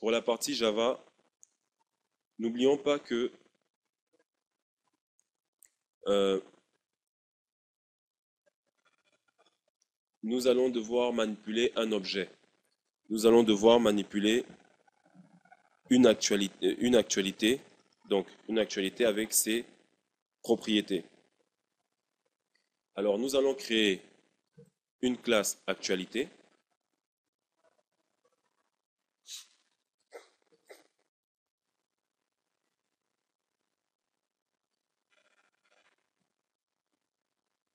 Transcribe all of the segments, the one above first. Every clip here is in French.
pour la partie Java, n'oublions pas que euh, nous allons devoir manipuler un objet. Nous allons devoir manipuler donc une actualité avec ses propriétés. Alors, nous allons créer une classe actualité.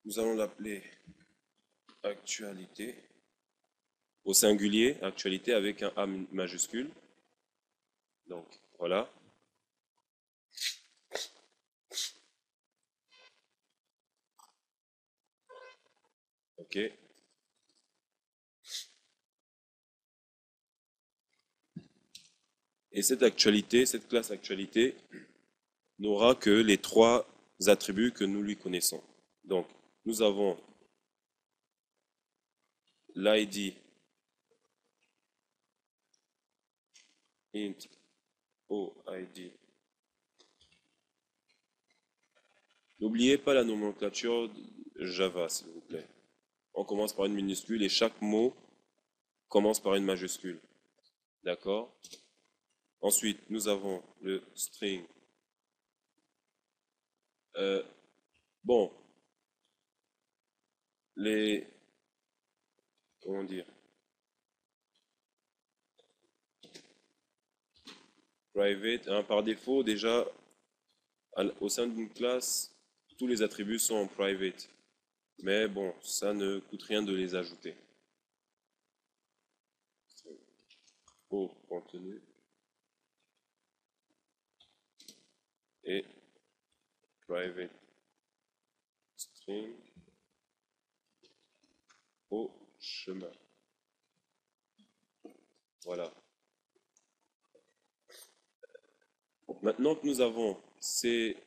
Nous allons l'appeler actualité au singulier, actualité avec un A majuscule. Donc, voilà. OK. Et cette actualité, cette classe actualité, n'aura que les trois attributs que nous lui connaissons. Donc, nous avons l'ID int OID. N'oubliez pas la nomenclature Java, s'il vous plaît. On commence par une minuscule et chaque mot commence par une majuscule. D'accord? Ensuite, nous avons le string. Bon, comment dire? Private, hein, par défaut, déjà, au sein d'une classe, tous les attributs sont en private. Mais bon, ça ne coûte rien de les ajouter. Au contenu et private string au chemin. Voilà. Maintenant que nous avons ces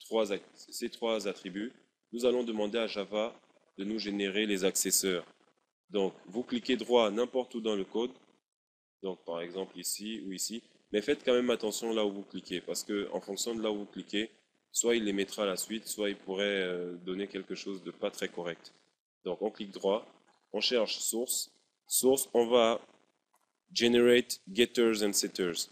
trois attributs, nous allons demander à Java de nous générer les accesseurs. Donc, vous cliquez droit n'importe où dans le code, donc par exemple ici ou ici, mais faites quand même attention là où vous cliquez, parce que en fonction de là où vous cliquez, soit il les mettra à la suite, soit il pourrait donner quelque chose de pas très correct. Donc, on clique droit, on cherche source. Source, on va generate getters and setters.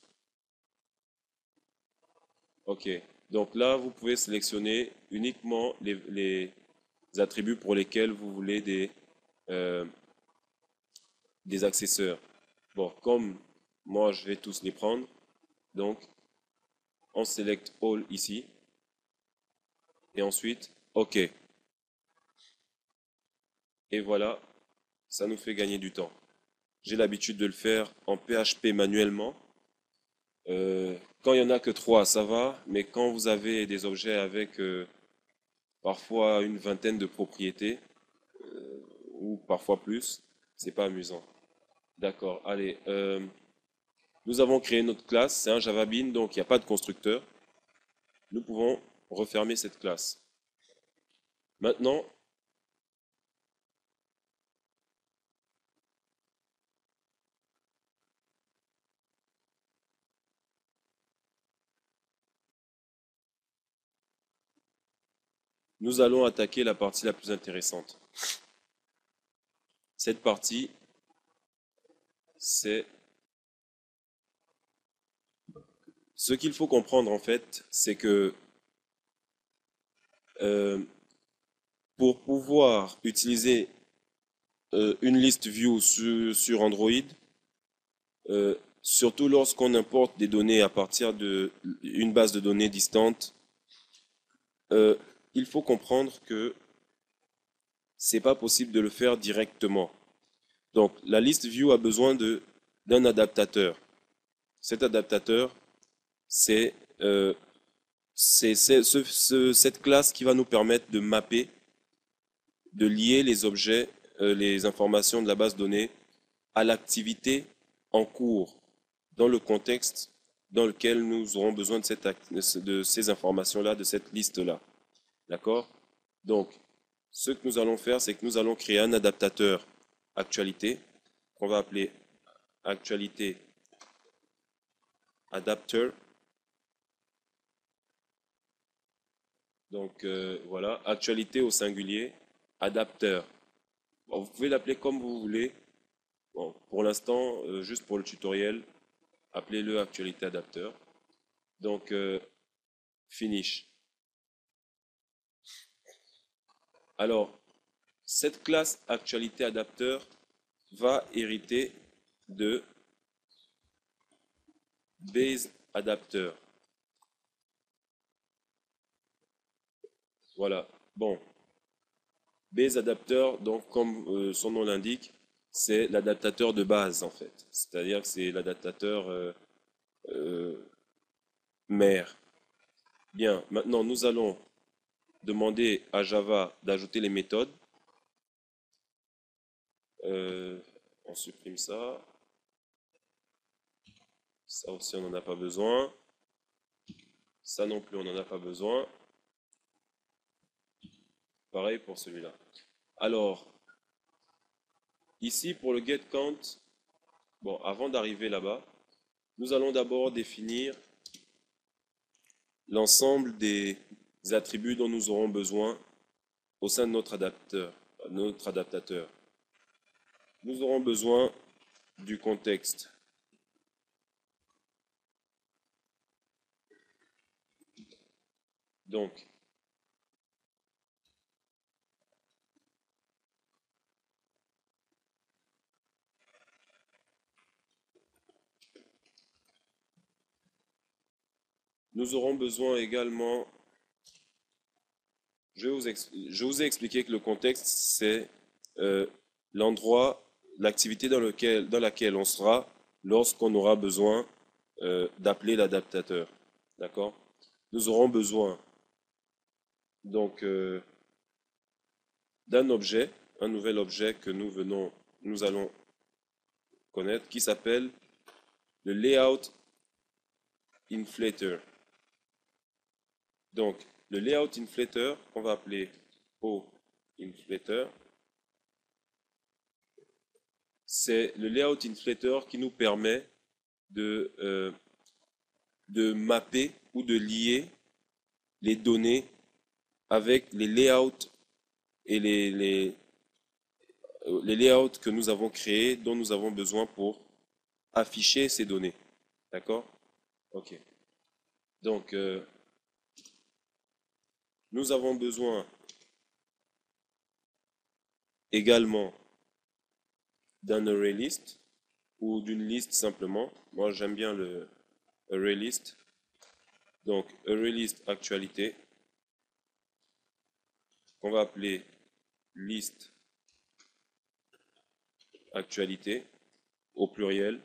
Ok, donc là, vous pouvez sélectionner uniquement les attributs pour lesquels vous voulez des accesseurs. Bon, comme moi, je vais tous les prendre, donc on select all ici, et ensuite, OK. Et voilà, ça nous fait gagner du temps. J'ai l'habitude de le faire en PHP manuellement. Quand il n'y en a que 3, ça va, mais quand vous avez des objets avec parfois une vingtaine de propriétés, ou parfois plus, c'est pas amusant. D'accord, allez. Nous avons créé notre classe, c'est un Java Bean, donc il n'y a pas de constructeur. Nous pouvons refermer cette classe. Maintenant, nous allons attaquer la partie la plus intéressante. Cette partie, c'est ce qu'il faut comprendre en fait, c'est que euh, pour pouvoir utiliser une liste view sur Android, surtout lorsqu'on importe des données à partir d'une base de données distante, euh, il faut comprendre que c'est pas possible de le faire directement. Donc, la liste view a besoin d'un adaptateur. Cet adaptateur, c'est cette classe qui va nous permettre de mapper, de lier les objets, les informations de la base de données à l'activité en cours, dans le contexte dans lequel nous aurons besoin de ces informations-là, de cette liste-là. D'accord? Donc, ce que nous allons faire, c'est que nous allons créer un adaptateur actualité qu'on va appeler actualité adapter. Donc voilà, actualité au singulier, adapteur. Bon, vous pouvez l'appeler comme vous voulez. Bon, pour l'instant, juste pour le tutoriel, appelez-le actualité adapteur. Donc finish. Alors, cette classe actualité adapteur va hériter de base adapteur. Voilà. Bon, base adapteur, donc comme son nom l'indique, c'est l'adaptateur de base en fait. C'est-à-dire que c'est l'adaptateur euh, mère. Bien, maintenant nous allons demander à Java d'ajouter les méthodes. Euh, on supprime ça. Ça aussi, on n'en a pas besoin. Ça non plus, on n'en a pas besoin. Pareil pour celui-là. Alors, ici, pour le getCount, bon, avant d'arriver là-bas, nous allons d'abord définir l'ensemble des attributs dont nous aurons besoin au sein de notre adaptateur. Nous aurons besoin du contexte. Donc, nous aurons besoin également, je vous ai expliqué que le contexte, c'est l'endroit, l'activité dans laquelle on sera lorsqu'on aura besoin d'appeler l'adaptateur. D'accord? Nous aurons besoin donc d'un objet, un nouvel objet que nous allons connaître, qui s'appelle le layout inflator. Donc, le layout inflator, qu'on va appeler OInflator, c'est le layout inflator qui nous permet de mapper ou de lier les données avec les layouts et les layouts que nous avons créés, dont nous avons besoin pour afficher ces données. D'accord? Ok. Donc, nous avons besoin également d'un array list ou d'une liste simplement. Moi, j'aime bien le array list. Donc, array list actualité, qu'on va appeler liste actualité au pluriel.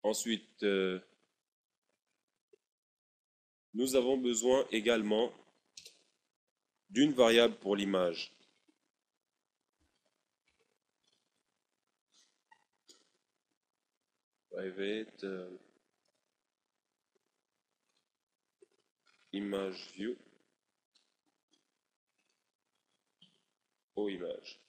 Ensuite, nous avons besoin également d'une variable pour l'image. Private image view aux images.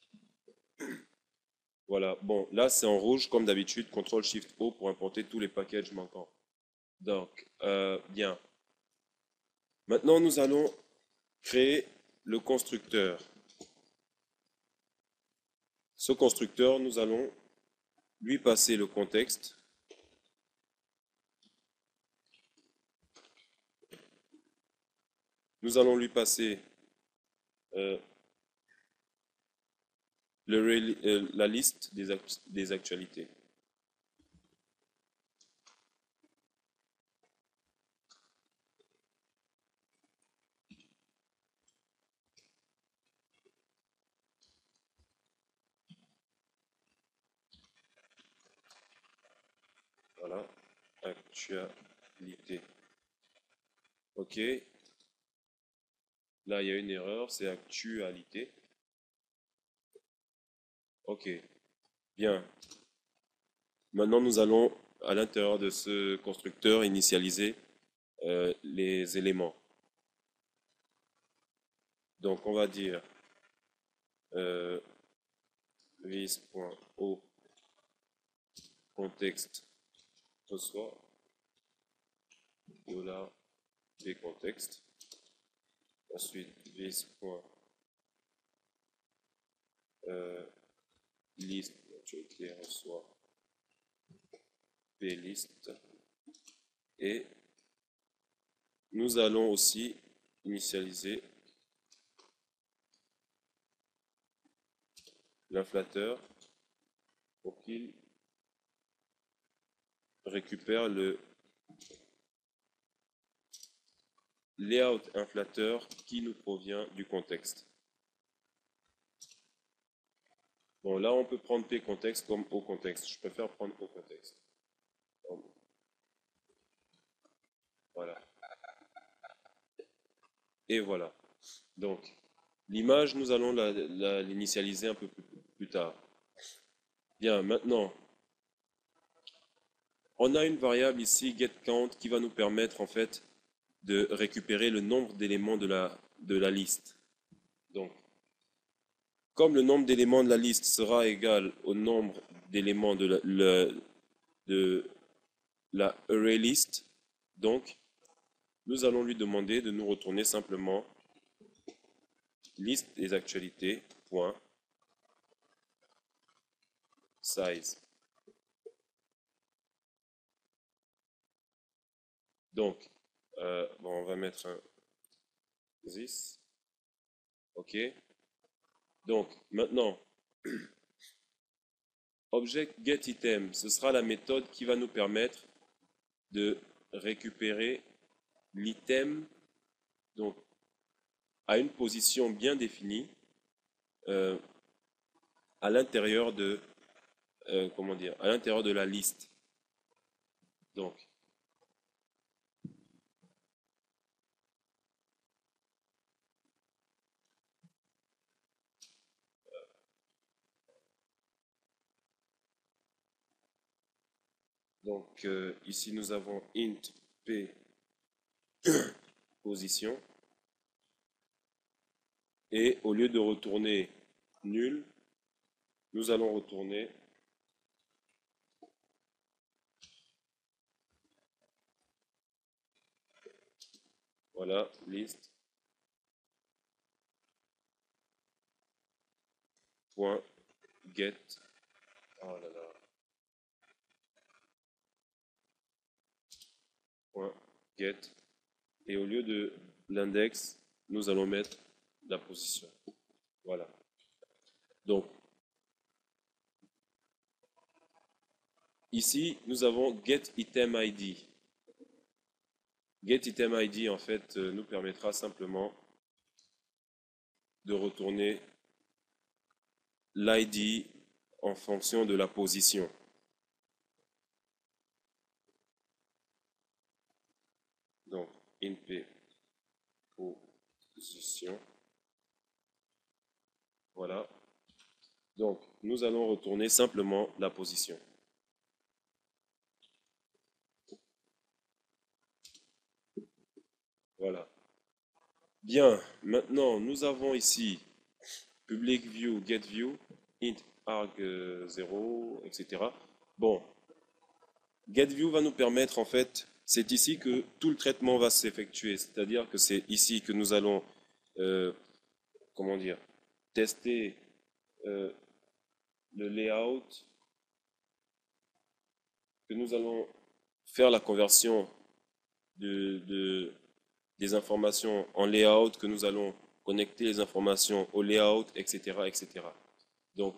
Voilà, bon, là c'est en rouge comme d'habitude, CTRL-SHIFT-O pour importer tous les packages manquants. Donc, bien. Maintenant, nous allons créer le constructeur. Ce constructeur, nous allons lui passer le contexte. Nous allons lui passer la liste des actualités. Voilà, actualité. OK. Là, il y a une erreur, c'est actualité. OK. Bien. Maintenant, nous allons, à l'intérieur de ce constructeur, initialiser les éléments. Donc, on va dire vis.o contexte reçoit $p-contexte. Ensuite, this.list actualité reçoit plist. Et nous allons aussi initialiser l'inflateur pour qu'il récupère le layout inflateur qui nous provient du contexte. Bon, là, on peut prendre p-contexte comme au contexte. Je préfère prendre au contexte. Voilà. Et voilà. Donc, l'image, nous allons l'initialiser un peu plus tard. Bien, maintenant, on a une variable ici, getCount, qui va nous permettre en fait de récupérer le nombre d'éléments de la liste. Donc, comme le nombre d'éléments de la liste sera égal au nombre d'éléments de la ArrayList, donc nous allons lui demander de nous retourner simplement liste des actualités, point, size. Donc, bon, on va mettre un this. OK. Donc, maintenant, object getItem, ce sera la méthode qui va nous permettre de récupérer l'item donc à une position bien définie à l'intérieur de à l'intérieur de la liste. Donc ici nous avons int p position et au lieu de retourner nul, nous allons retourner voilà list point get oh là là, point get et au lieu de l'index, nous allons mettre la position. Voilà. Donc ici, nous avons getItemID. GetItemID, en fait, nous permettra simplement de retourner l'ID en fonction de la position. Donc, int position. Voilà. Donc, nous allons retourner simplement la position. Voilà. Bien, maintenant, nous avons ici public view, get view, int arg0, etc. Bon, get view va nous permettre, en fait, c'est ici que tout le traitement va s'effectuer. C'est-à-dire que c'est ici que nous allons, comment dire, tester le layout, que nous allons faire la conversion des informations en layout, que nous allons connecter les informations au layout, etc., etc. Donc,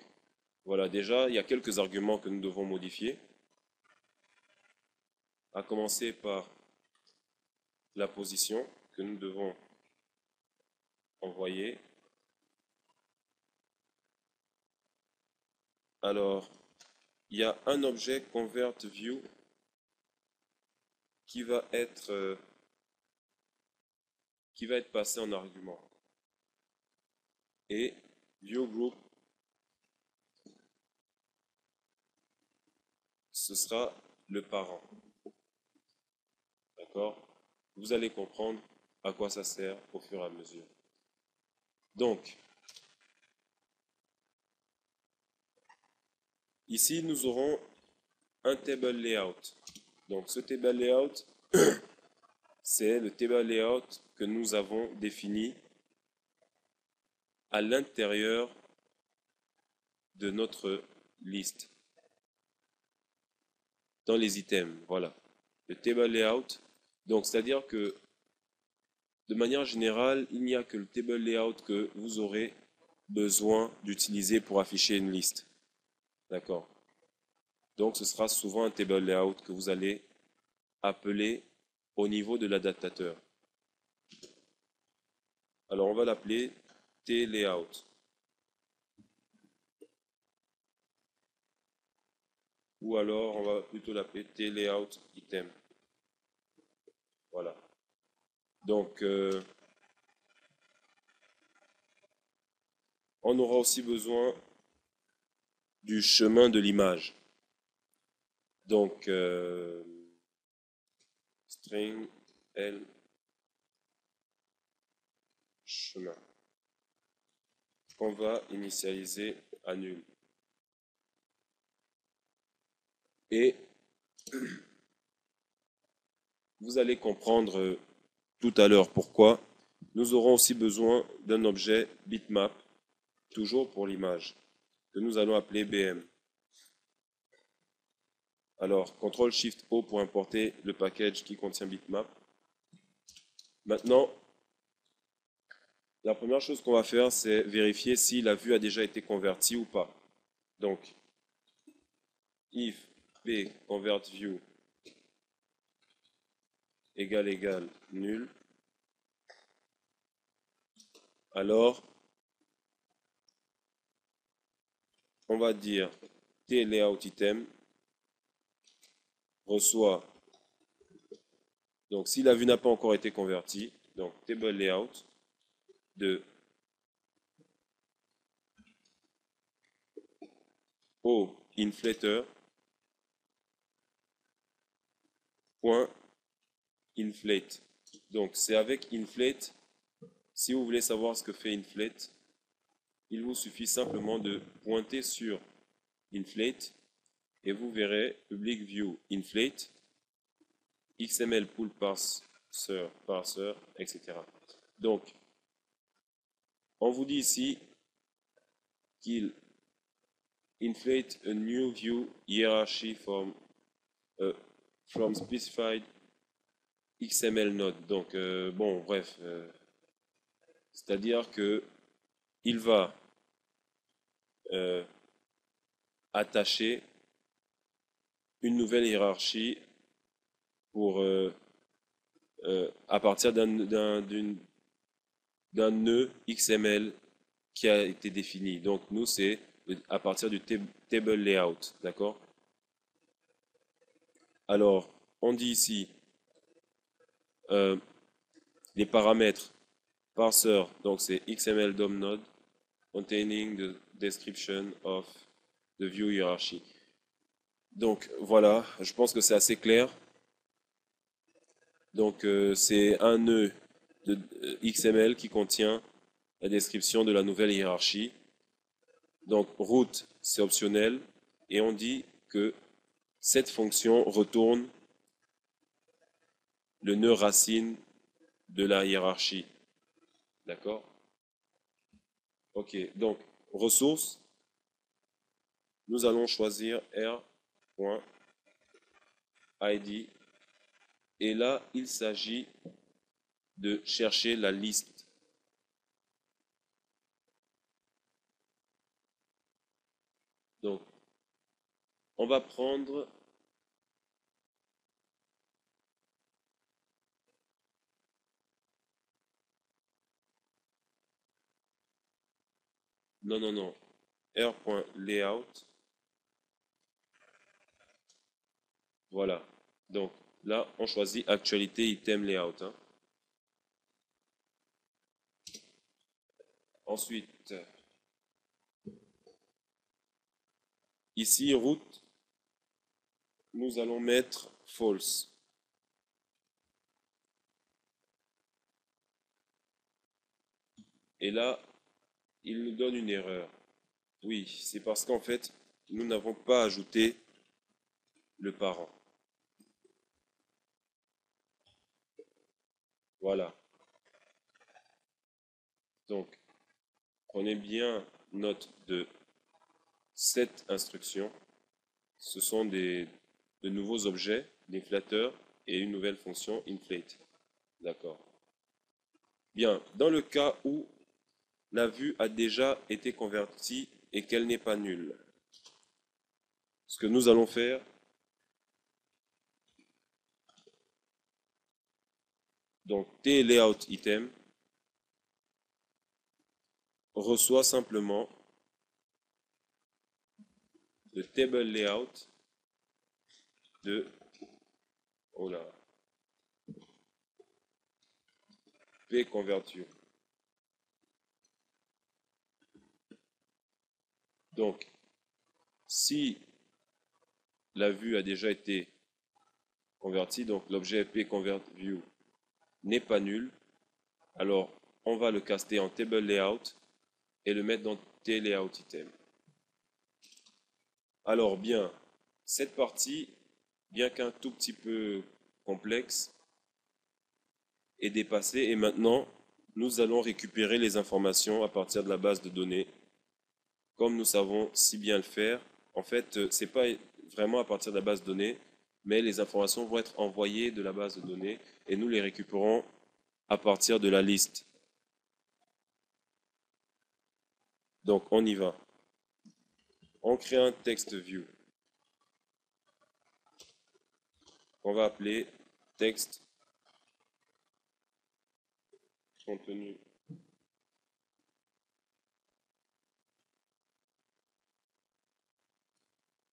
voilà, déjà, il y a quelques arguments que nous devons modifier. À commencer par la position que nous devons envoyer. Alors, il y a un objet convertView qui va être passé en argument. Et viewGroup, ce sera le parent. D'accord? Vous allez comprendre à quoi ça sert au fur et à mesure. Donc, ici, nous aurons un table layout. Donc ce table layout, c'est le table layout que nous avons défini à l'intérieur de notre liste, dans les items. Voilà, le table layout. Donc c'est-à-dire que de manière générale, il n'y a que le table layout que vous aurez besoin d'utiliser pour afficher une liste. D'accord? Donc ce sera souvent un table layout que vous allez appeler au niveau de l'adaptateur. Alors on va l'appeler tlayout. Ou alors on va plutôt l'appeler tlayout item. Voilà. Donc on aura aussi besoin du chemin de l'image. Donc string L chemin qu'on va initialiser à nul. Et vous allez comprendre tout à l'heure pourquoi. Nous aurons aussi besoin d'un objet bitmap, toujours pour l'image, que nous allons appeler BM. Alors, CTRL-SHIFT-O pour importer le package qui contient bitmap. Maintenant, la première chose qu'on va faire, c'est vérifier si la vue a déjà été convertie ou pas. Donc, if p convert view égale nul, alors on va dire tLayoutItem reçoit, donc si la vue n'a pas encore été convertie, donc table layout de au inflator point inflate. Donc c'est avec inflate. Si vous voulez savoir ce que fait inflate, il vous suffit simplement de pointer sur inflate et vous verrez public view inflate, XML pool parser, etc. Donc, on vous dit ici qu'il inflate a new view hierarchy from specified XML node. Donc, bon, bref, c'est-à-dire que il va attacher une nouvelle hiérarchie pour à partir d'un nœud XML qui a été défini. Donc nous, c'est à partir du table layout, d'accord? Alors, on dit ici les paramètres parser, donc c'est XML DOM node containing the description of the view hierarchy. Donc voilà, je pense que c'est assez clair. Donc c'est un nœud de XML qui contient la description de la nouvelle hiérarchie. Donc route, c'est optionnel et on dit que cette fonction retourne le nœud racine de la hiérarchie. D'accord? Ok, donc ressources, nous allons choisir r.id et là il s'agit de chercher la liste. Donc on va prendre non, r.layout. Voilà. Donc là, on choisit actualité item layout, hein. Ensuite, ici, route, nous allons mettre false. Et là, il nous donne une erreur. Oui, c'est parce qu'en fait, nous n'avons pas ajouté le parent. Voilà. Donc, prenez bien note de cette instruction. Ce sont de nouveaux objets, l'inflateur et une nouvelle fonction inflate. D'accord. Bien, dans le cas où la vue a déjà été convertie et qu'elle n'est pas nulle, ce que nous allons faire, donc tLayoutItem reçoit simplement le table layout de pConvertView. Donc, si la vue a déjà été convertie, donc l'objet pConvertView n'est pas nul, alors on va le caster en table layout et le mettre dans tLayoutItem. Alors bien, cette partie, bien qu'un tout petit peu complexe, est dépassée et maintenant nous allons récupérer les informations à partir de la base de données. Comme nous savons si bien le faire, en fait, ce n'est pas vraiment à partir de la base de données, mais les informations vont être envoyées de la base de données et nous les récupérons à partir de la liste. Donc on y va. On crée un text view qu'on va appeler texte contenu.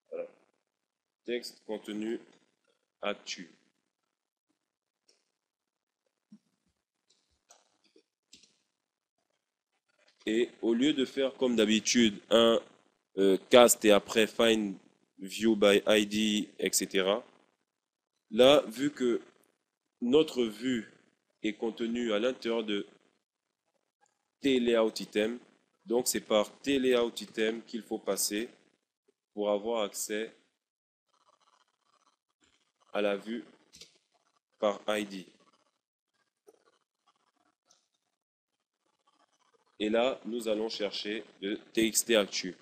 Voilà. Texte contenu actu. Et au lieu de faire comme d'habitude un cast et après find view by ID, etc. Là, vu que notre vue est contenue à l'intérieur de tLayoutItem, donc c'est par tLayoutItem qu'il faut passer pour avoir accès à la vue par ID. Et là, nous allons chercher le txt actu.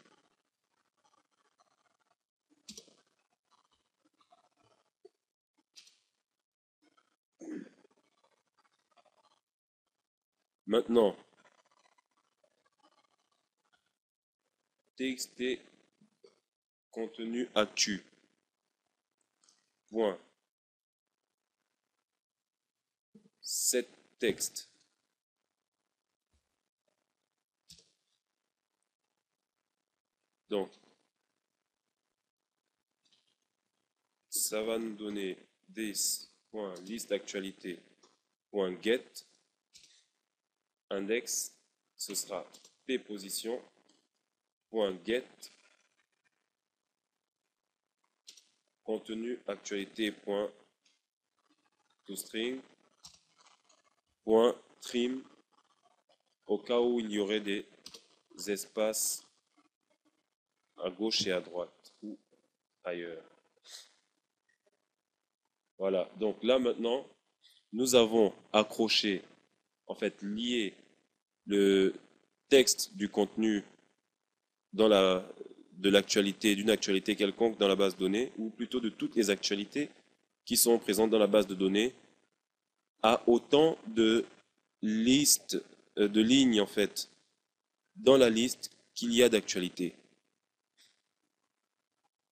Maintenant, txt contenu actu. Point. Set texte. Donc, ça va nous donner this.listActualité.get. Index, ce sera pposition. .get contenu actualité.toString .trim au cas où il y aurait des espaces à gauche et à droite ou ailleurs. Voilà, donc là maintenant, nous avons accroché, en fait lié le texte du contenu de l'actualité, d'une actualité quelconque dans la base de données, ou plutôt de toutes les actualités qui sont présentes dans la base de données, à autant de listes, de lignes en fait, dans la liste qu'il y a d'actualités.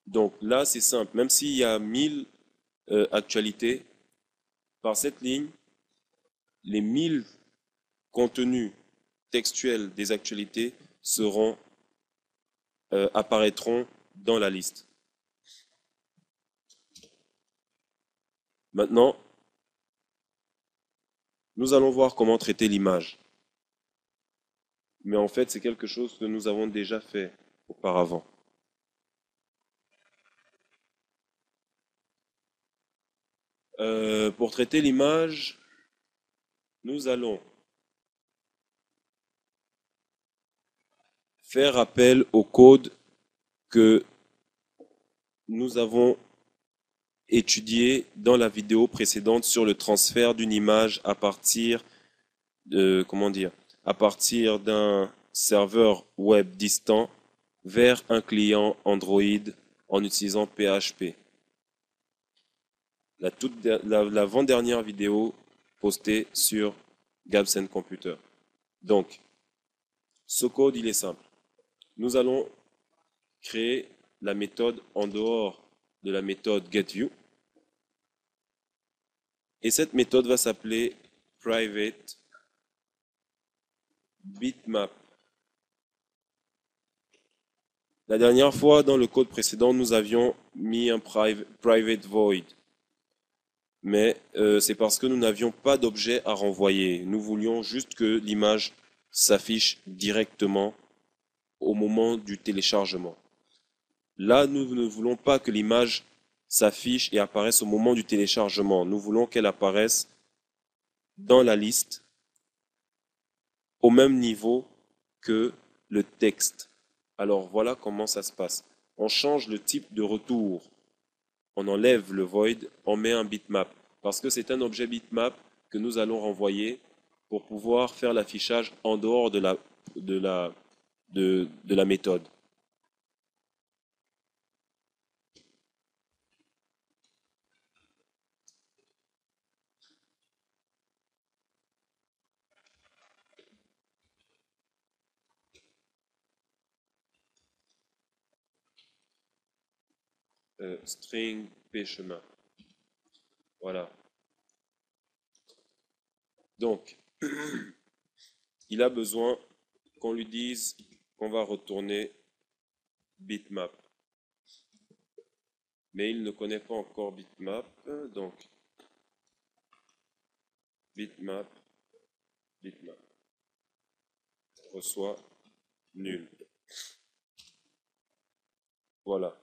Donc là, c'est simple, même s'il y a 1000 actualités, par cette ligne, les 1000 contenus textuels des actualités apparaîtront dans la liste. Maintenant, nous allons voir comment traiter l'image. Mais en fait, c'est quelque chose que nous avons déjà fait auparavant. Pour traiter l'image, nous allons faire appel au code que nous avons étudié dans la vidéo précédente sur le transfert d'une image à partir de, comment dire, à partir d'un serveur web distant vers un client Android en utilisant PHP. L'avant-dernière vidéo postée sur Gabs Computer. Donc, ce code, il est simple. Nous allons créer la méthode en dehors de la méthode getView. Et cette méthode va s'appeler private bitmap. La dernière fois, dans le code précédent, nous avions mis un private void. Mais c'est parce que nous n'avions pas d'objet à renvoyer. Nous voulions juste que l'image s'affiche directement au moment du téléchargement. Là, nous ne voulons pas que l'image s'affiche et apparaisse au moment du téléchargement. Nous voulons qu'elle apparaisse dans la liste au même niveau que le texte. Alors voilà comment ça se passe. On change le type de retour. On enlève le void, on met un bitmap. Parce que c'est un objet bitmap que nous allons renvoyer pour pouvoir faire l'affichage en dehors de la méthode. String p chemin. Voilà. Donc, il a besoin qu'on lui dise qu'on va retourner bitmap. Mais il ne connaît pas encore bitmap, donc bitmap, bitmap reçoit nul. Voilà.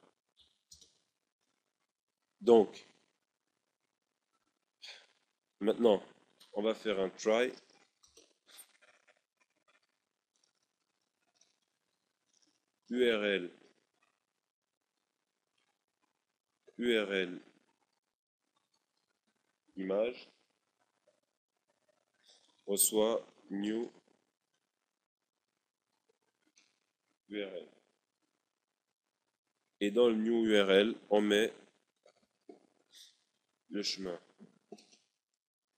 Donc, maintenant, on va faire un try. URL image reçoit new URL. Et dans le new URL, on met le chemin.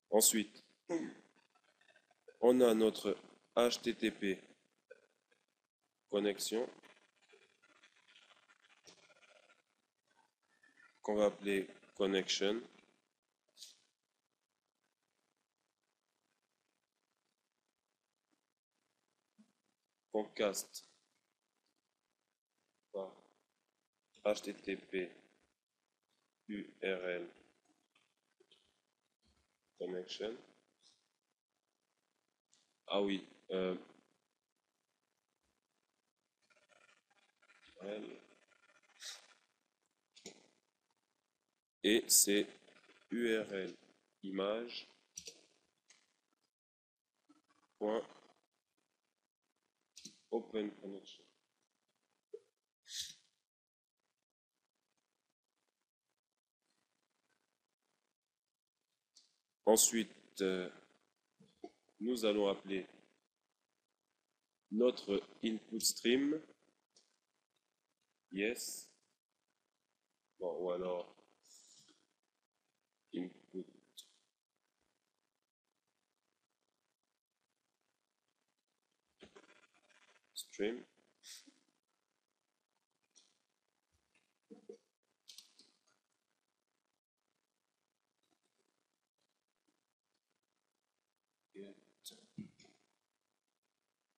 Ensuite, on a notre HTTP connexion qu'on va appeler connection. Qu'on caste par HTTP URL connection. Ah oui, et c'est URL image point open connection. Ensuite, nous allons appeler notre input stream yes, bon, ou alors input stream. Get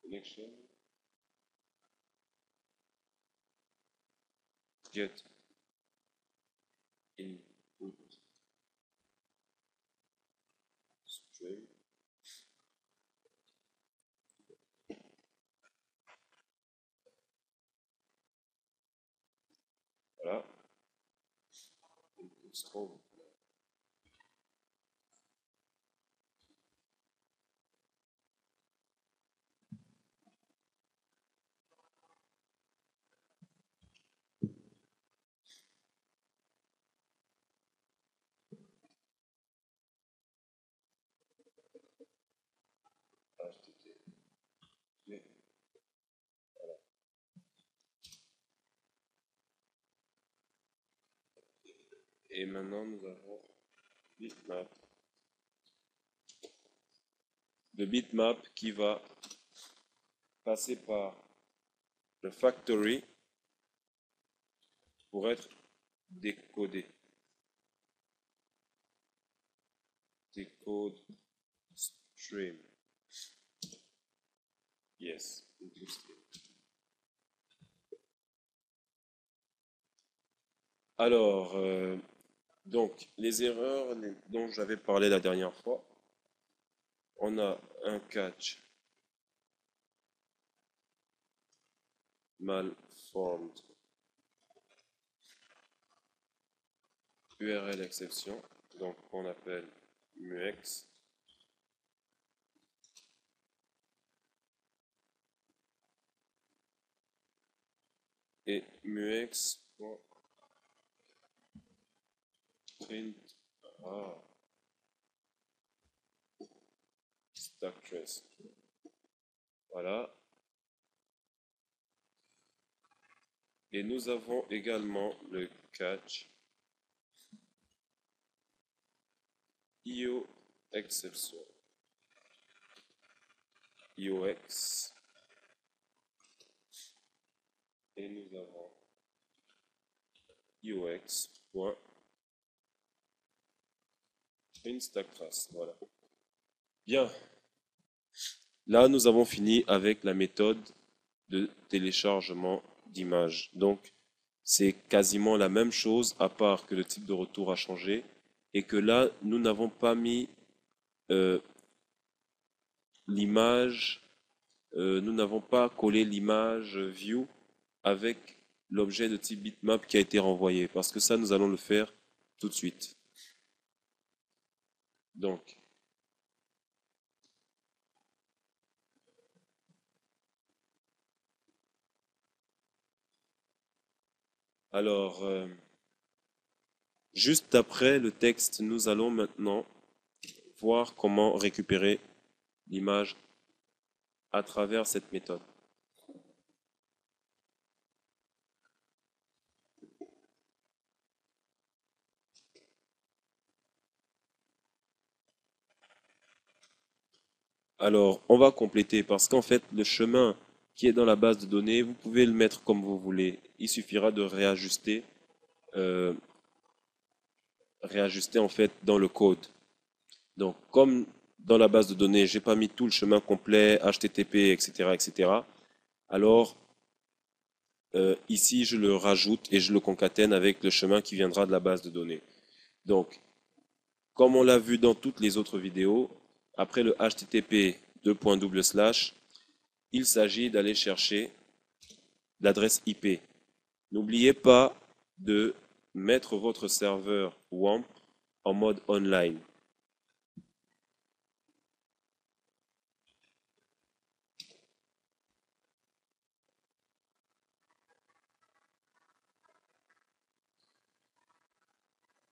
connection. Get input stream. Voilà. Input stream. Et maintenant, nous avons bitmap. Le bitmap qui va passer par le factory pour être décodé. Decode stream. Yes. Alors, donc, les erreurs dont j'avais parlé la dernière fois, on a un catch malformed URL exception, donc on appelle muex. Et muex.print stack trace. Voilà. Et nous avons également le catch IO exception. IOX. Et nous avons IOX.print stack trace. Voilà. Bien. Là, nous avons fini avec la méthode de téléchargement d'images. Donc, c'est quasiment la même chose, à part que le type de retour a changé, et que là, nous n'avons pas mis l'image, nous n'avons pas collé l'image view avec l'objet de type bitmap qui a été renvoyé, parce que ça, nous allons le faire tout de suite. Donc, alors, juste après le texte, nous allons maintenant voir comment récupérer l'image à travers cette méthode. Alors, on va compléter parce qu'en fait, le chemin qui est dans la base de données, vous pouvez le mettre comme vous voulez. Il suffira de euh, réajuster en fait dans le code. Donc, comme dans la base de données, j'ai pas mis tout le chemin complet, HTTP, etc., etc. Alors, ici, je le rajoute et je le concatène avec le chemin qui viendra de la base de données. Donc, comme on l'a vu dans toutes les autres vidéos, après le HTTP il s'agit d'aller chercher l'adresse IP. N'oubliez pas de mettre votre serveur WAMP en mode online.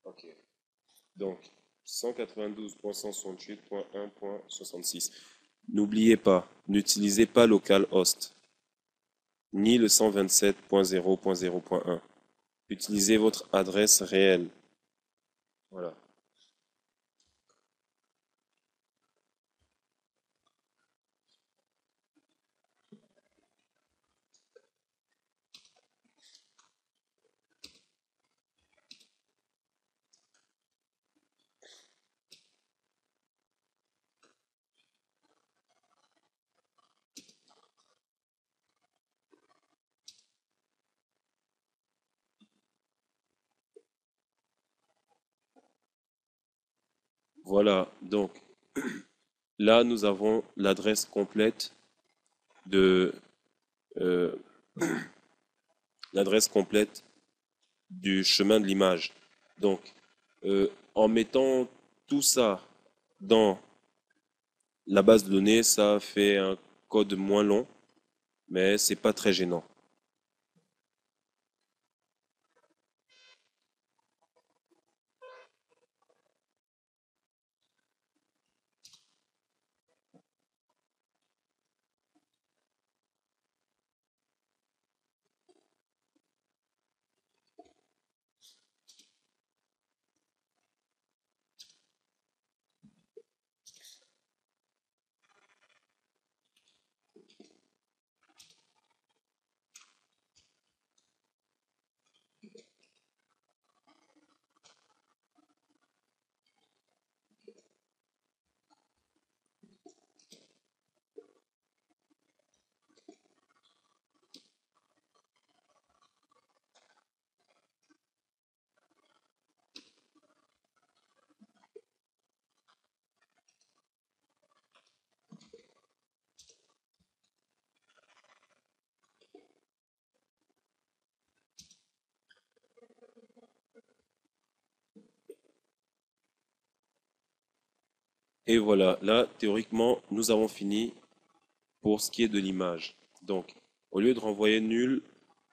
Ok. Donc, 192.168.1.66. N'oubliez pas, n'utilisez pas localhost, ni le 127.0.0.1. Utilisez votre adresse réelle. Voilà. Voilà. Donc, là, nous avons l'adresse complète de euh, l'adresse complète du chemin de l'image. Donc, en mettant tout ça dans la base de données, ça fait un code moins long, mais c'est pas très gênant. Et voilà, là, théoriquement, nous avons fini pour ce qui est de l'image. Donc, au lieu de renvoyer nul,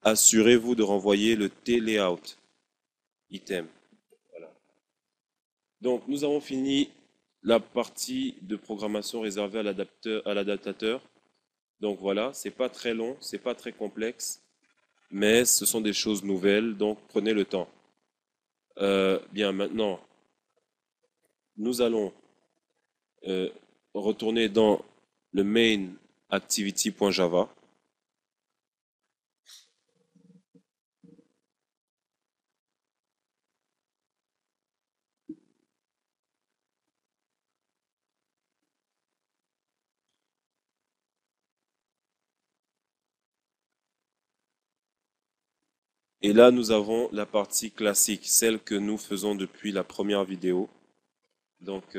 assurez-vous de renvoyer le t-layout item. Voilà. Donc, nous avons fini la partie de programmation réservée à l'adaptateur. Donc voilà, c'est pas très long, c'est pas très complexe, mais ce sont des choses nouvelles, donc prenez le temps. Bien, maintenant, nous allons euh, retourner dans le main activity.java. Et là, nous avons la partie classique, celle que nous faisons depuis la première vidéo. Donc,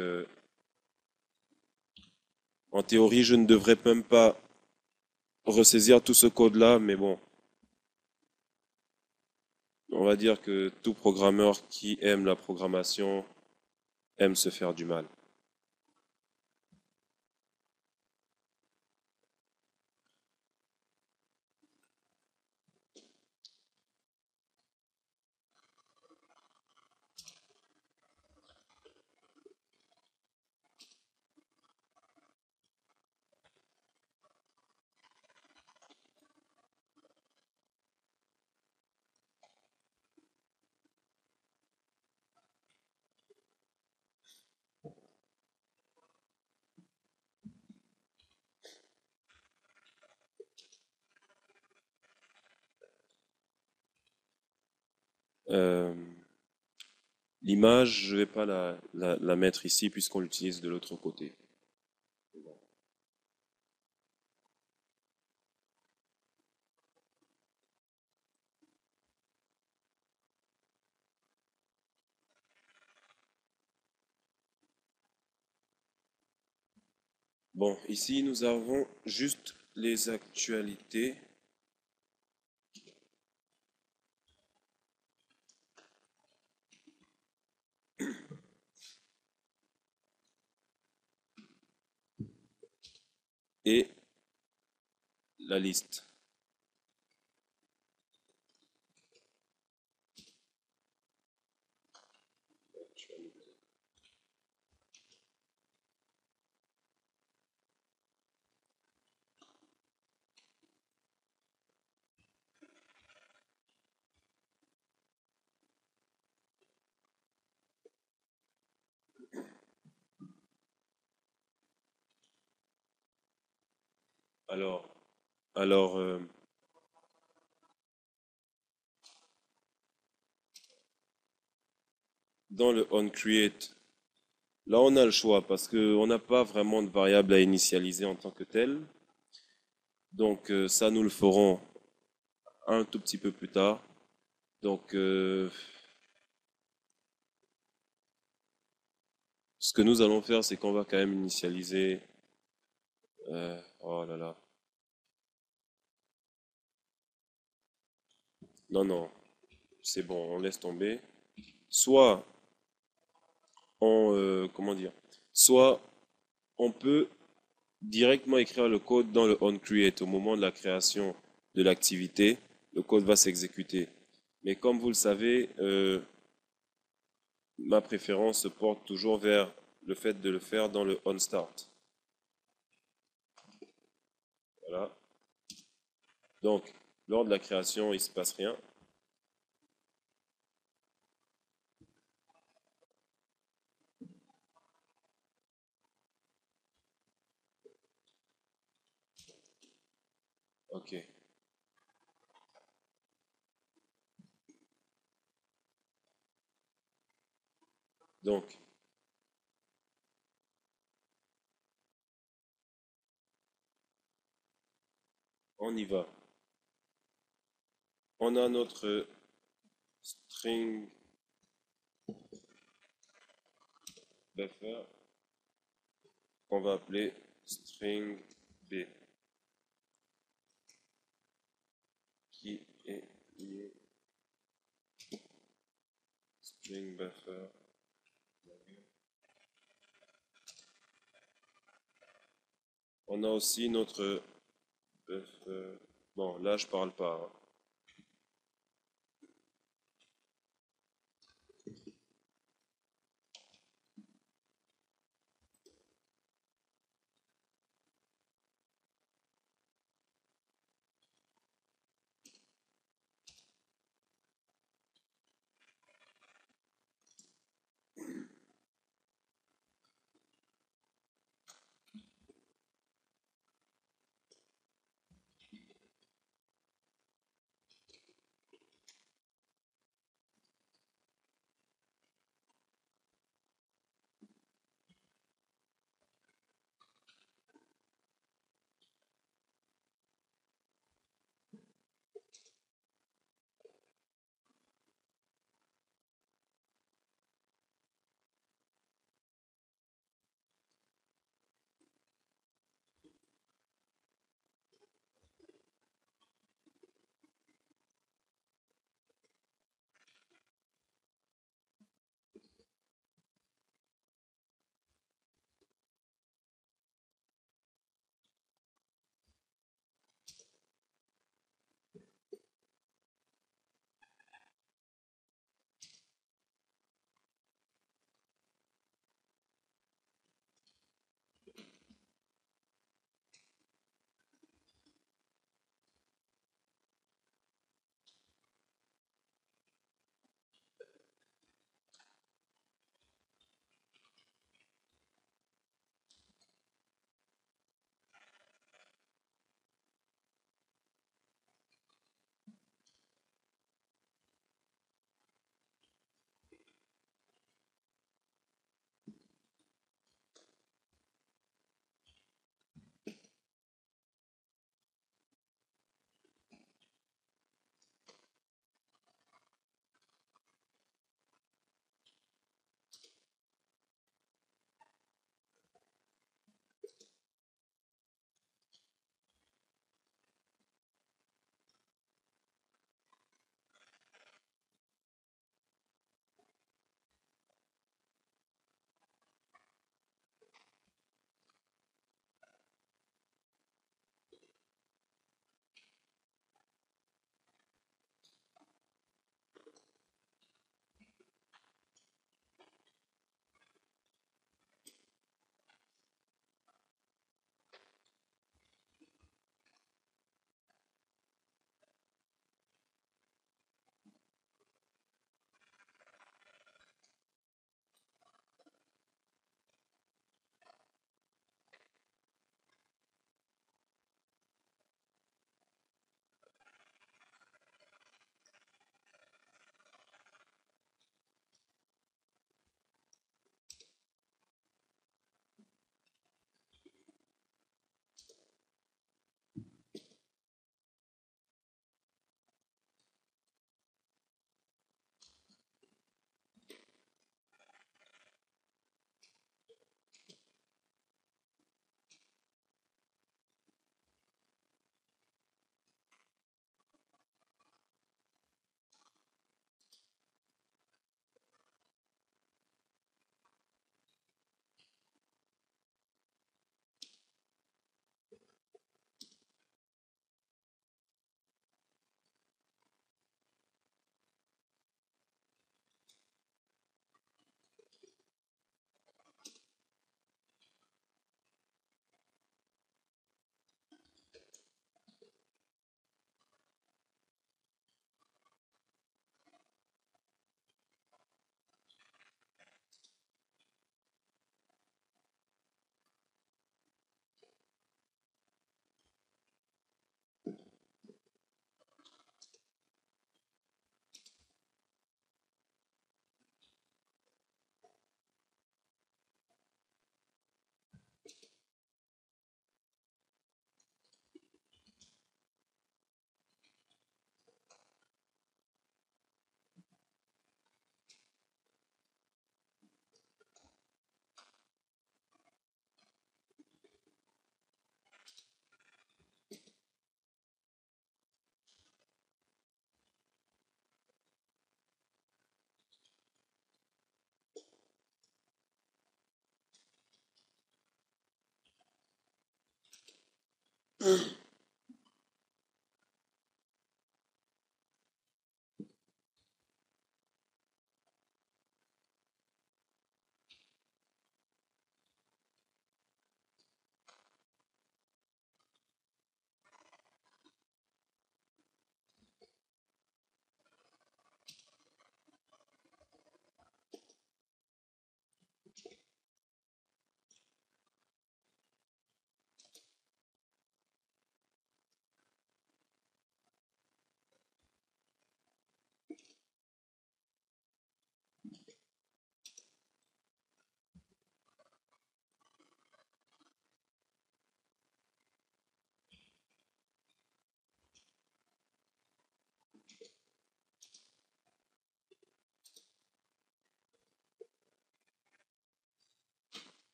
en théorie, je ne devrais même pas ressaisir tout ce code-là, mais bon, on va dire que tout programmeur qui aime la programmation aime se faire du mal. Euh, L'image, je vais pas la mettre ici puisqu'on l'utilise de l'autre côté. Bon, ici nous avons juste les actualités. Et la liste. Alors, alors, dans le onCreate, là on a le choix parce qu'on n'a pas vraiment de variable à initialiser en tant que telle. Donc ça nous le ferons un tout petit peu plus tard. Donc ce que nous allons faire, c'est qu'on va quand même initialiser. Oh là là. Non, non, c'est bon, on laisse tomber. Soit comment dire, soit on peut directement écrire le code dans le onCreate au moment de la création de l'activité, le code va s'exécuter. Mais comme vous le savez, ma préférence se porte toujours vers le fait de le faire dans le onStart. Voilà. Donc, lors de la création, il ne se passe rien. Ok. Donc, on y va. On a notre string buffer qu'on va appeler string B, qui est lié string buffer On a aussi notre... bon, là, je parle pas, hein.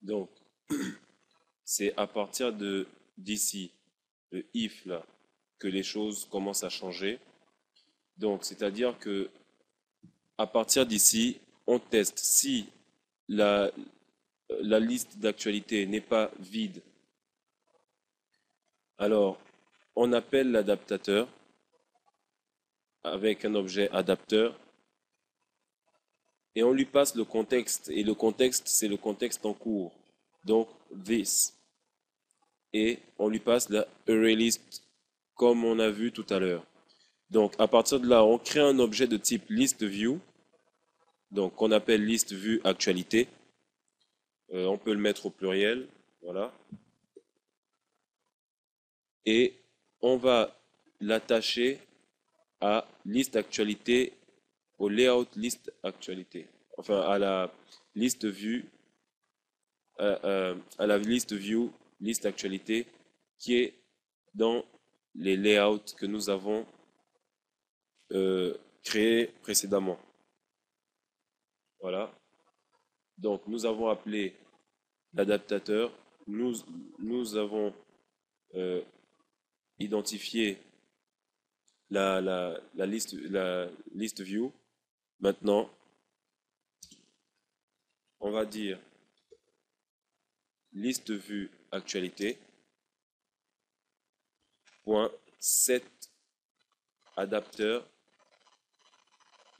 Donc, c'est à partir de d'ici, le if là, que les choses commencent à changer. Donc, c'est-à-dire que à partir d'ici, on teste si la, la liste d'actualité n'est pas vide. Alors, on appelle l'adaptateur avec un objet adapteur et on lui passe le contexte. Et le contexte, c'est le contexte en cours. Donc, this. Et on lui passe la ArrayList comme on a vu tout à l'heure. Donc, à partir de là, on crée un objet de type listView, donc qu'on appelle listView actualité. On peut le mettre au pluriel, voilà. Et on va l'attacher à liste actualité, au layout liste actualité, enfin à la liste vue, à la liste view liste actualité qui est dans les layouts que nous avons créés précédemment. Voilà. Donc nous avons appelé l'adaptateur, nous avons identifié la liste view. Maintenant, on va dire liste vue actualité point set adapteur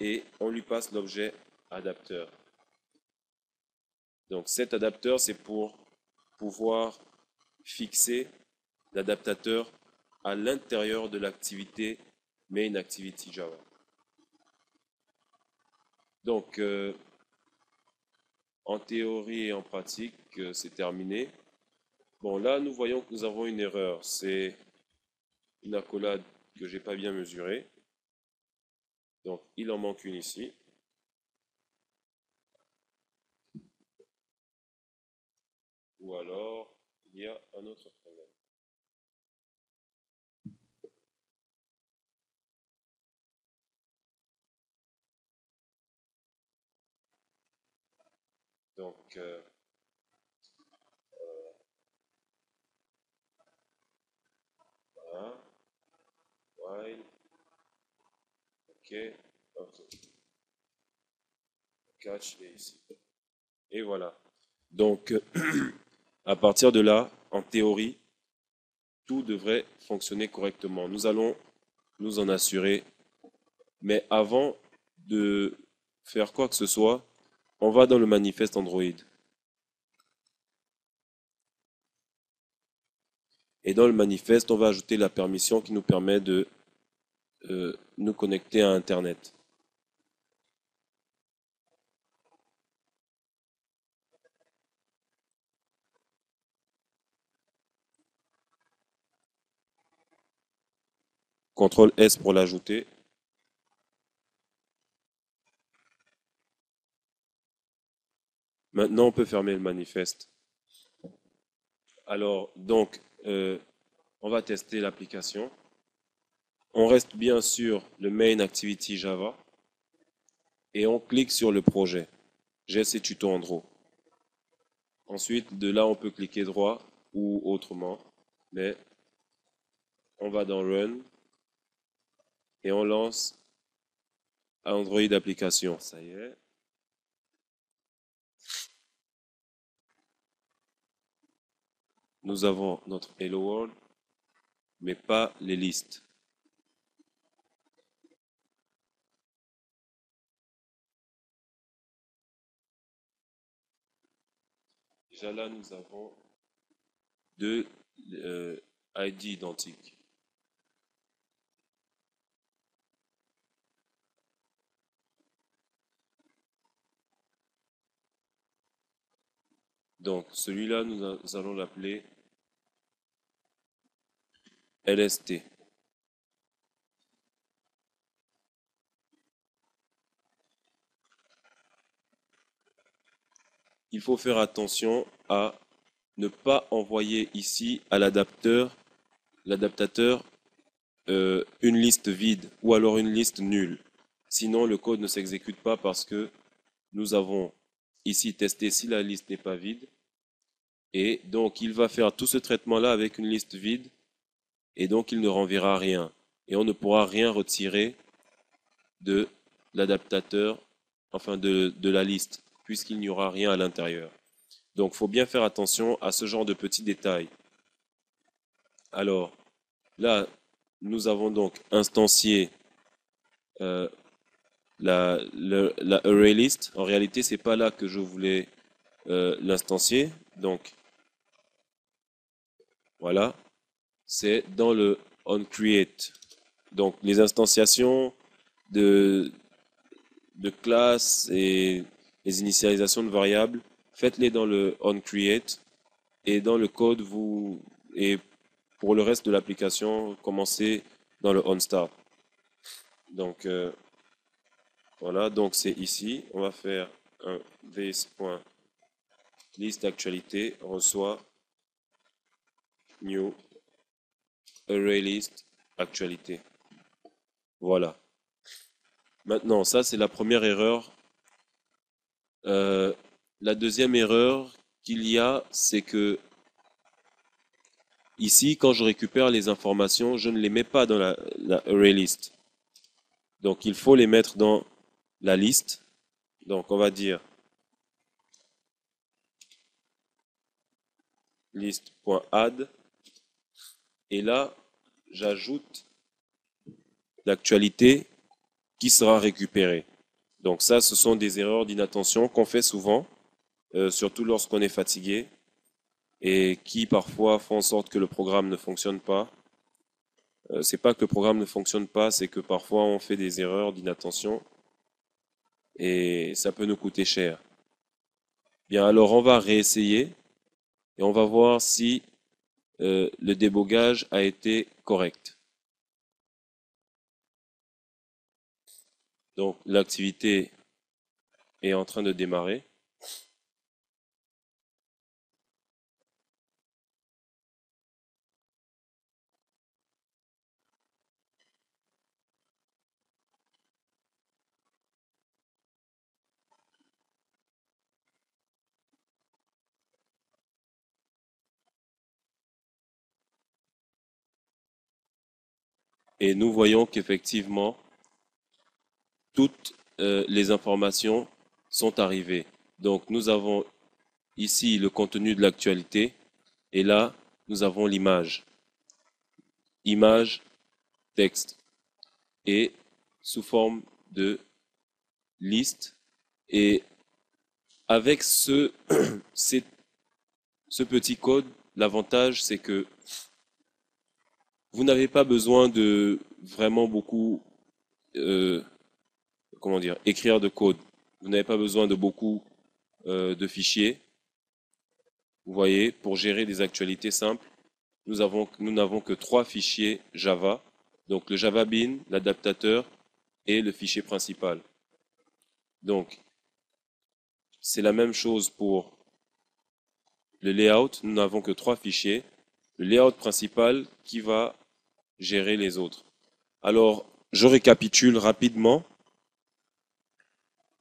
et on lui passe l'objet adapteur. Donc cet adapteur, c'est pour pouvoir fixer l'adaptateur à l'intérieur de l'activité main activity Java. Donc en théorie et en pratique, c'est terminé. Bon, là, nous voyons que nous avons une erreur. C'est une accolade que j'ai pas bien mesurée. Donc, il en manque une ici. Ou alors, il y a un autre problème. Donc, voilà. While. OK. Catch est ici. Et voilà. Donc, à partir de là, en théorie, tout devrait fonctionner correctement. Nous allons nous en assurer. Mais avant de faire quoi que ce soit, on va dans le manifeste Android. Et dans le manifeste, on va ajouter la permission qui nous permet de nous connecter à Internet. CTRL S pour l'ajouter. Maintenant, on peut fermer le manifeste. Alors, donc, on va tester l'application. On reste bien sur le Main Activity Java et on clique sur le projet GSC Tuto Andro. Ensuite, de là, on peut cliquer droit ou autrement, mais on va dans Run et on lance Android Application. Ça y est. Nous avons notre Hello World, mais pas les listes. Déjà là, nous avons deux ID identiques. Donc celui-là, nous allons l'appeler LST. Il faut faire attention à ne pas envoyer ici à l'adaptateur une liste vide ou alors une liste nulle. Sinon, le code ne s'exécute pas parce que nous avons ici testé si la liste n'est pas vide Et donc, il va faire tout ce traitement-là avec une liste vide. Et donc, il ne renverra rien. Et on ne pourra rien retirer de l'adaptateur, enfin de la liste, puisqu'il n'y aura rien à l'intérieur. Donc, il faut bien faire attention à ce genre de petits détails. Alors, là, nous avons donc instancié euh, la ArrayList. En réalité, c'est pas là que je voulais l'instancier. Donc, voilà, c'est dans le onCreate. Donc, les instanciations de, de classes et les initialisations de variables, faites-les dans le onCreate et dans le code, et pour le reste de l'application, commencez dans le onStart. Donc, voilà, donc c'est ici. On va faire un this.list actualité reçoit new ArrayList actualité. Voilà. Maintenant, ça c'est la première erreur. La deuxième erreur qu'il y a, c'est que ici, quand je récupère les informations, je ne les mets pas dans la ArrayList. Donc, il faut les mettre dans la liste. Donc, on va dire list.add. Et là, j'ajoute l'actualité qui sera récupérée. Donc ça, ce sont des erreurs d'inattention qu'on fait souvent, surtout lorsqu'on est fatigué, et qui parfois font en sorte que le programme ne fonctionne pas. C'est pas que le programme ne fonctionne pas, c'est que parfois on fait des erreurs d'inattention, et ça peut nous coûter cher. Bien, alors on va réessayer, et on va voir si le débogage a été correct. Donc l'activité est en train de démarrer. Et nous voyons qu'effectivement, toutes les informations sont arrivées. Donc nous avons ici le contenu de l'actualité et là, nous avons l'image. Image, texte et sous forme de liste. Et avec ce petit code, l'avantage c'est que vous n'avez pas besoin de vraiment beaucoup comment dire, écrire de code. Vous n'avez pas besoin de beaucoup de fichiers. Vous voyez, pour gérer des actualités simples, nous n'avons que 3 fichiers Java. Donc le Java Bean, l'adaptateur et le fichier principal. Donc, c'est la même chose pour le layout. Nous n'avons que 3 fichiers. Le layout principal qui va gérer les autres. Alors, je récapitule rapidement.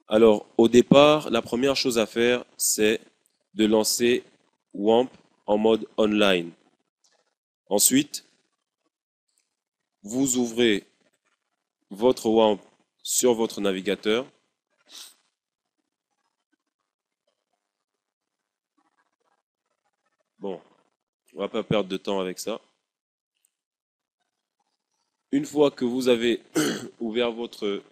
Alors, au départ, la première chose à faire, c'est de lancer WAMP en mode online. Ensuite, vous ouvrez votre WAMP sur votre navigateur. Bon, on va pas perdre de temps avec ça. Une fois que vous avez ouvert votre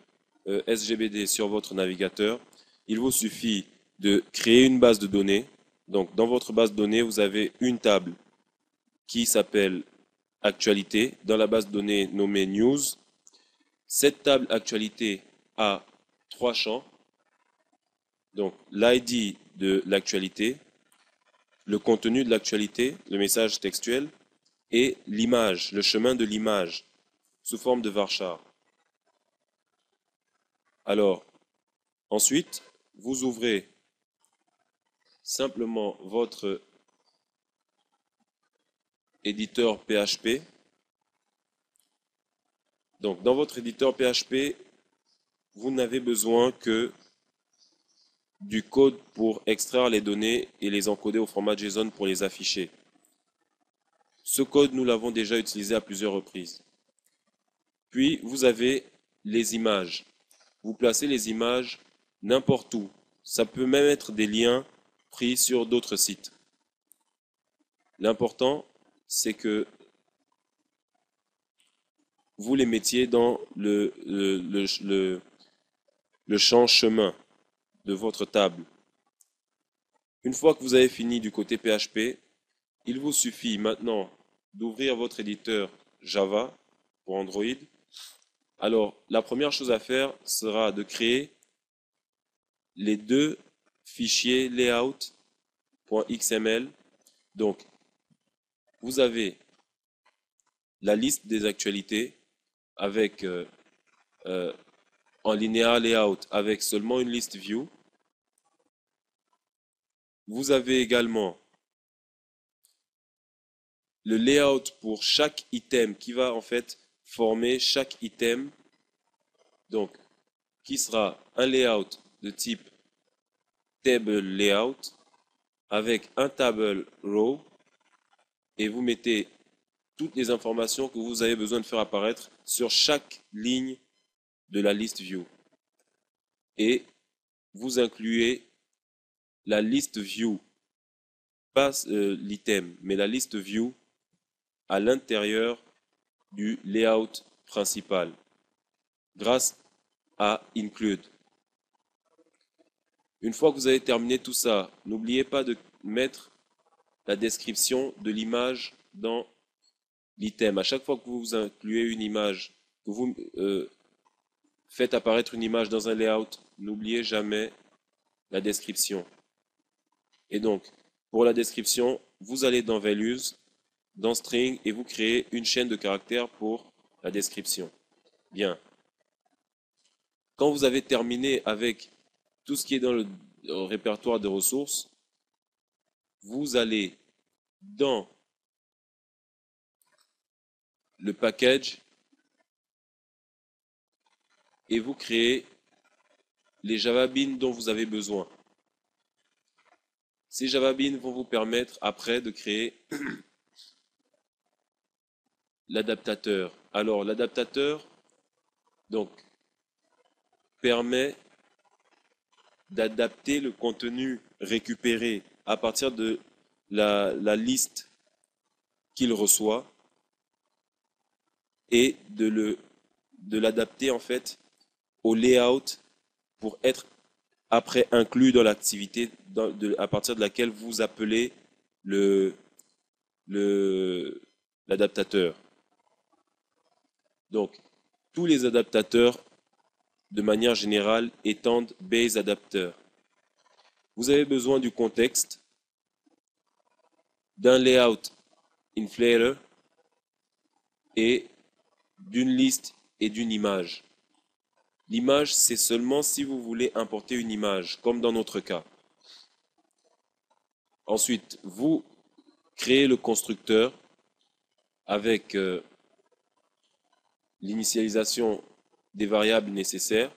SGBD sur votre navigateur, il vous suffit de créer une base de données. Donc, dans votre base de données, vous avez une table qui s'appelle Actualité, dans la base de données nommée News. Cette table Actualité a 3 champs. Donc, l'ID de l'actualité, le contenu de l'actualité, le message textuel, et l'image, le chemin de l'image, sous forme de varchar. Alors, ensuite, vous ouvrez simplement votre éditeur PHP. Donc, dans votre éditeur PHP, vous n'avez besoin que du code pour extraire les données et les encoder au format JSON pour les afficher. Ce code, nous l'avons déjà utilisé à plusieurs reprises. Puis, vous avez les images. Vous placez les images n'importe où. Ça peut même être des liens pris sur d'autres sites. L'important, c'est que vous les mettiez dans le champ chemin de votre table. Une fois que vous avez fini du côté PHP, il vous suffit maintenant d'ouvrir votre éditeur Java pour Android. Alors, la première chose à faire sera de créer les deux fichiers layout.xml. Donc, vous avez la liste des actualités avec en linéaire layout avec seulement une liste view. Vous avez également le layout pour chaque item qui va en fait former chaque item, donc qui sera un layout de type table layout avec un table row, et vous mettez toutes les informations que vous avez besoin de faire apparaître sur chaque ligne de la liste view. Et vous incluez la liste view, pas l'item, mais la liste view à l'intérieur du layout principal grâce à include. Une fois que vous avez terminé tout ça, n'oubliez pas de mettre la description de l'image dans l'item. À chaque fois que vous incluez une image, que vous faites apparaître une image dans un layout, n'oubliez jamais la description. Et donc, pour la description, vous allez dans Values, dans String, et vous créez une chaîne de caractères pour la description. Bien. Quand vous avez terminé avec tout ce qui est dans le répertoire de ressources, vous allez dans le package et vous créez les Java Beans dont vous avez besoin. Ces Java Beans vont vous permettre après de créer l'adaptateur. Alors l'adaptateur donc permet d'adapter le contenu récupéré à partir de la liste qu'il reçoit et de l'adapter en fait au layout pour être après inclus dans l'activité à partir de laquelle vous appelez l'adaptateur. Donc, tous les adaptateurs, de manière générale, étendent base adapter. Vous avez besoin du contexte, d'un layout inflator et d'une liste et d'une image. L'image, c'est seulement si vous voulez importer une image, comme dans notre cas. Ensuite, vous créez le constructeur avec l'initialisation des variables nécessaires.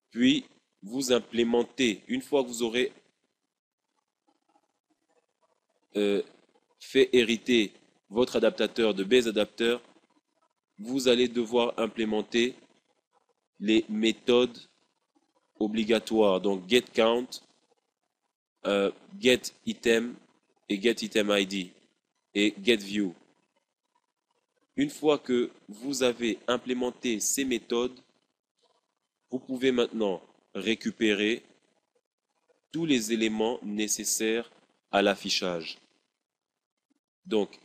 Puis, vous implémentez, une fois que vous aurez fait hériter votre adaptateur de base adapter, vous allez devoir implémenter les méthodes obligatoires, donc getCount, getItem et getItemID et getView. Une fois que vous avez implémenté ces méthodes, vous pouvez maintenant récupérer tous les éléments nécessaires à l'affichage. Donc,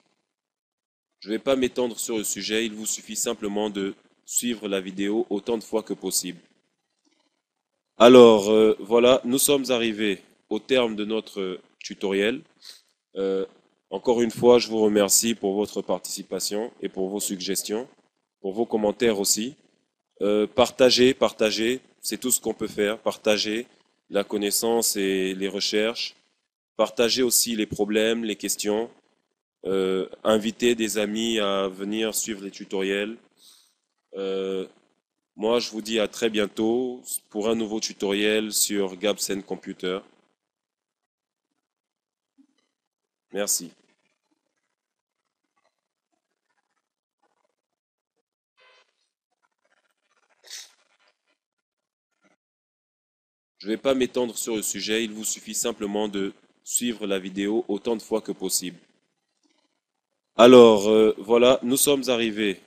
je ne vais pas m'étendre sur le sujet, il vous suffit simplement de suivre la vidéo autant de fois que possible. Alors, voilà, nous sommes arrivés au terme de notre tutoriel. Encore une fois, je vous remercie pour votre participation et pour vos suggestions, pour vos commentaires aussi. Partagez, c'est tout ce qu'on peut faire. Partagez la connaissance et les recherches. Partagez aussi les problèmes, les questions. Invitez des amis à venir suivre les tutoriels. Moi, je vous dis à très bientôt pour un nouveau tutoriel sur Gabsen Computer. Merci. Je ne vais pas m'étendre sur le sujet, il vous suffit simplement de suivre la vidéo autant de fois que possible. Alors, voilà, nous sommes arrivés